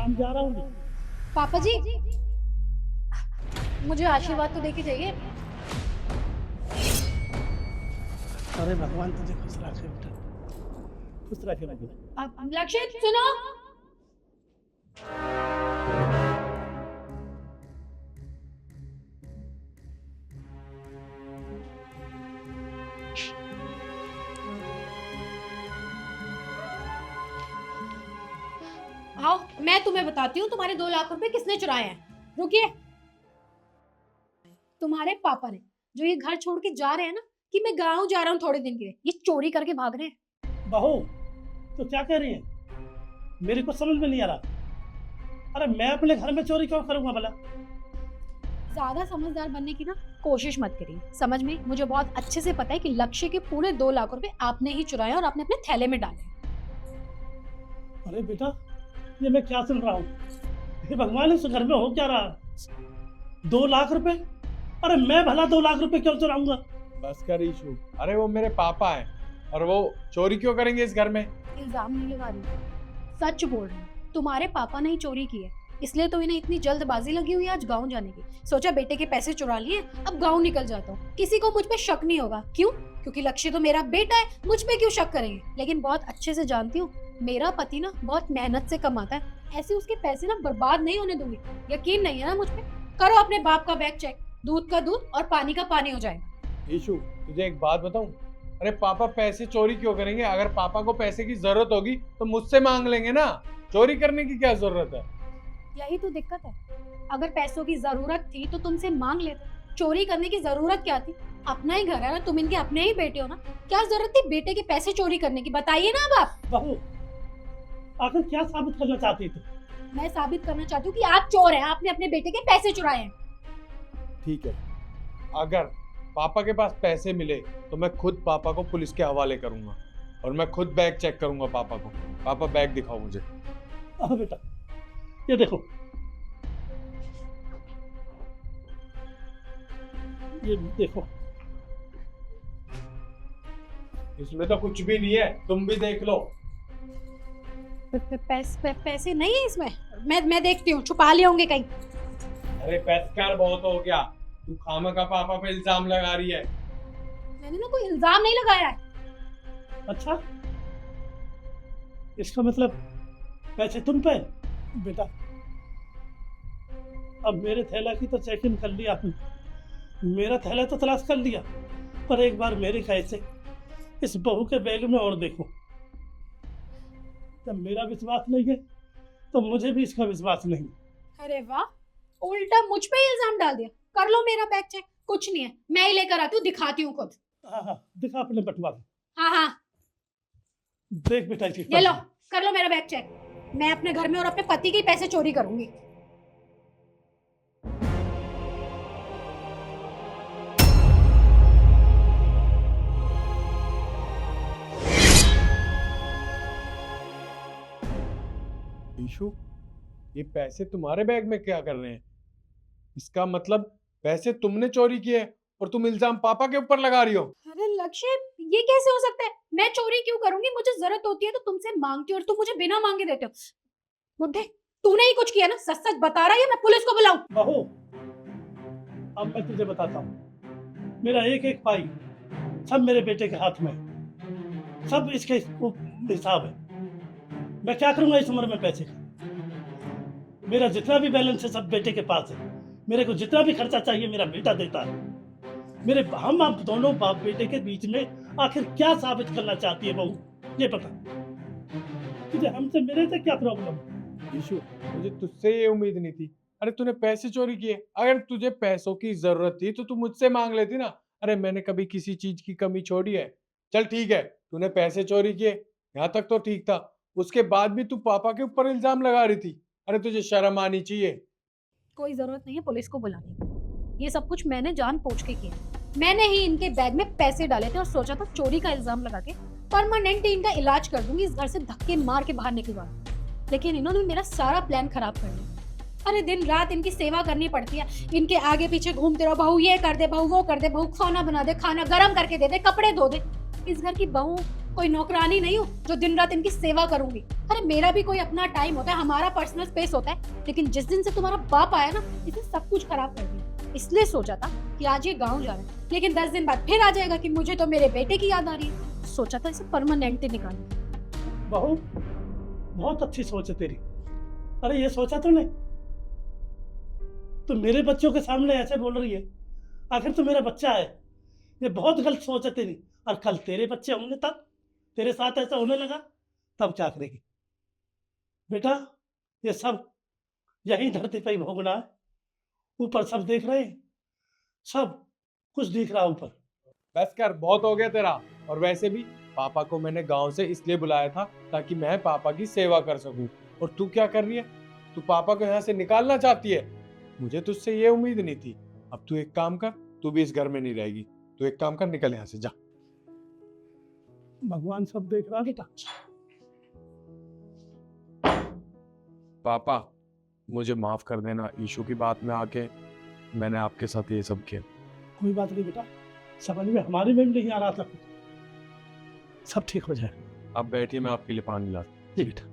काम जा रहा हूँ। पापा जी, मुझे आशीर्वाद तो देके जाइए। अरे भगवान तुझे खुश रखे बेटा, खुश रखे बेटा। लक्षित सुनो। आओ, मैं तुम्हें बताती हूँ तुम्हारे 2 लाख रुपए किसने चुराए हैं। रुकिए। तुम्हारे पापा ने, जो ये घर छोड़ के जा रहे हैं ना, कि मैं गाँव जा रहा हूँ थोड़े दिन के लिए, ये चोरी करके भाग रहे हैं। बहू तो क्या कह रही है, मेरे को समझ में नहीं आ रहा। अरे मैं अपने घर में चोरी क्यों करूंगा भला? ज्यादा समझदार बनने की ना कोशिश मत करिए। समझ में, मुझे बहुत अच्छे से पता है कि लक्ष्य के पूरे 2 लाख रुपए आपने ही चुराए और आपने अपने थैले में डाले। अरे बेटा, ये मैं क्या सुन रहा हूँ? ये भगवान, इस घर में हो क्या रहा? 2 लाख रुपए? अरे मैं भला 2 लाख रुपए क्यों चुराऊंगा? बस कर ईशु, अरे वो मेरे पापा हैं और वो चोरी क्यों करेंगे इस घर में? इल्जाम नहीं लगा रही, सच बोल रही हूँ। तुम्हारे पापा ने ही चोरी की है, इसलिए तो इन्हें इतनी जल्दबाजी लगी हुई है आज गाँव जाने की। सोचा बेटे के पैसे चुरा लिए, अब गाँव निकल जाता हूँ, किसी को मुझ पे शक नहीं होगा। क्यों? क्योंकि लक्ष्य तो मेरा बेटा है, मुझ पे क्यों शक करेंगे। लेकिन बहुत अच्छे से जानती हूँ, मेरा पति ना बहुत मेहनत से कमाता है, ऐसे उसके पैसे ना बर्बाद नहीं होने दूंगी। यकीन नहीं है ना मुझ पे? करो अपने बाप का बैग चेक, दूध का दूध और पानी का पानी हो जाएगा। ईशु, तुझे एक बात बताऊं, अरे पापा पैसे चोरी क्यों करेंगे? अगर पापा को पैसे की जरूरत होगी तो मुझसे मांग लेंगे ना, चोरी करने की क्या जरूरत है? यही तो दिक्कत है, अगर पैसों की जरूरत थी तो तुमसे मांग लेते, चोरी करने की जरूरत क्या थी? अपना ही घर है ना, तुम इनके अपने ही बेटे हो ना, क्या जरूरत थी बेटे के पैसे चोरी करने की? बताइए ना अब आप। बहू, आखिर क्या साबित करना चाहती तू? मैं साबित करना चाहती हूँ कि आप चोर हैं, आपने अपने बेटे के पैसे चुराए हैं। ठीक है, अगर पापा के पास पैसे मिले तो मैं खुद पापा को पुलिस के हवाले करूंगा और मैं खुद बैग चेक करूंगा पापा को। पापा बैग दिखाओ मुझे। हाँ बेटा, ये देखो, ये देखो। इसमें तो कुछ भी नहीं है, तुम भी देख लो। पैसे नहीं है इसमें। मैं देखती हूँ, छुपा लिए होंगे कहीं। अरे पैसकार बहुत हो गया, तू खामखा पापा पे इल्जाम लगा रही है। मैंने ना कोई इल्जाम नहीं लगाया है। अच्छा, इसका मतलब पैसे तुम पे? बेटा, अब मेरे थैला की तो चेकिंग कर लिया आपने, मेरा थैला तो तलाश कर लिया, पर एक बार मेरे कैसे इस बहू के बैग में और देखो। जब मेरा विश्वास नहीं है तो मुझे भी इसका विश्वास नहीं। अरे वाह, उल्टा मुझ पे ही इल्जाम डाल दिया। कर लो मेरा बैग चेक। कुछ नहीं है, मैं ही लेकर आती हूँ, दिखाती हूँ खुद। हाँ हाँ, दिखा अपने बटवा को। हाँ हाँ, देख बेटा, इसी ये लो, कर लो मेरा बैग चेक। मैं अपने घर में और अपने पति के ही पैसे चोरी करूंगी। ईशु, ये पैसे तुम्हारे बैग में क्या कर रहे हैं? इसका मतलब पैसे तुमने चोरी किए और तुम इल्जाम पापा के ऊपर लगा रही हो। अरे लक्ष्य, ये कैसे हो सकता है? मैं चोरी क्यों करूंगी? मुझे जरूरत होती है तो तुमसे मांगती हूँ और तुम मुझे बिना मांगे देते हो। बुड्ढे, तूने ही कुछ किया ना? सच सच बता रहा है या मैं पुलिस को बुलाऊं? बहू, अब मैं तुझे बताता हूँ, मेरा एक एक पाई सब मेरे बेटे के हाथ में, सब इसके हिसाब है। मैं क्या करूंगा इस उम्र में पैसे का? मेरा जितना भी बैलेंस है सब बेटे के पास है। मेरे को जितना भी खर्चा चाहिए मेरा बेटा देता है। मेरे हम आप दोनों बाप बेटे के बीच में आखिर क्या साबित करना चाहती है बहू, ये बता। तुझे हमसे मेरे से क्या प्रॉब्लम? ईशु, मुझे तुझसे ये उम्मीद नहीं थी। अरे तूने पैसे चोरी किए, अगर तुझे पैसों की जरूरत थी तो तू मुझसे मांग लेती ना। अरे मैंने कभी किसी चीज की कमी छोड़ी है? चल ठीक है, तूने पैसे चोरी किए, यहाँ तक तो ठीक था। उसके बाद भी तू पापा के ऊपर इल्जाम लगा रही थी। अरे तुझे शर्म आनी चाहिए। कोई जरूरत नहीं है पुलिस को बुलाने की। ये सब कुछ मैंने जानबूझ के किया। मैंने ही इनके बैग में पैसे डाले थे और सोचा था चोरी का इल्जाम लगा के परमानेंट इनका इलाज कर दूंगी, इस घर से धक्के मार के बाहर निकलवा। लेकिन इन्होंने मेरा सारा प्लान खराब कर दिया। अरे दिन रात इनकी सेवा करनी पड़ती है, इनके आगे पीछे घूमते रहो, बहू ये कर दे, बहू वो कर दे, बहू खाना बना दे, खाना गर्म करके दे दे, कपड़े धो दे। इस घर की बहू कोई नौकरानी नहीं हूँ जो दिन रात इनकी सेवा करूंगी। अरे मेरा भी कोई अपना टाइम होता है, हमारा पर्सनल स्पेस होता है। लेकिन जिस दिन से तुम्हारा बाप आया ना, इसने सब कुछ खराब कर दिया। इसलिए सोचा था कि आज ये गाँव जा रहा है, लेकिन 10 दिन बाद फिर आ जाएगा कि मुझे तो मेरे बेटे की याद आ रही है। सोचा था इसे परमानेंट ही निकालूं। बहू, बहुत अच्छी सोच है तेरी। अरे ये सोचा तूने? तो मेरे बच्चों के सामने ऐसे बोल रही है, आखिर तो मेरा बच्चा है। ये बहुत गलत सोच है तेरी। और कल तेरे बच्चे होंगे, तब तेरे साथ ऐसा होने लगा, तब क्या करेगी? बेटा, ये सब यही धरती पे ही भोगना है। ऊपर सब देख रहे हैं, सब कुछ दिख रहा है ऊपर। बस कर, बहुत हो गया तेरा। और वैसे भी पापा को मैंने गांव से इसलिए बुलाया था ताकि मैं पापा की सेवा कर सकूं। और तू क्या कर रही है? तू पापा को यहाँ से निकालना चाहती है। मुझे तुझसे ये उम्मीद नहीं थी। अब तू एक काम कर, तू भी इस घर में नहीं रहेगी। तू एक काम कर, निकल यहाँ से, जा। भगवान सब देख रहा है बेटा। पापा, मुझे माफ कर देना। ईशू की बात में आके मैंने आपके साथ ये सब किया। कोई बात नहीं बेटा, समझ में हमारे में भी नहीं आ रहा था कुछ। सब ठीक हो जाए। अब बैठिए, मैं आपके लिए पानी लाता हूं। जी बेटा।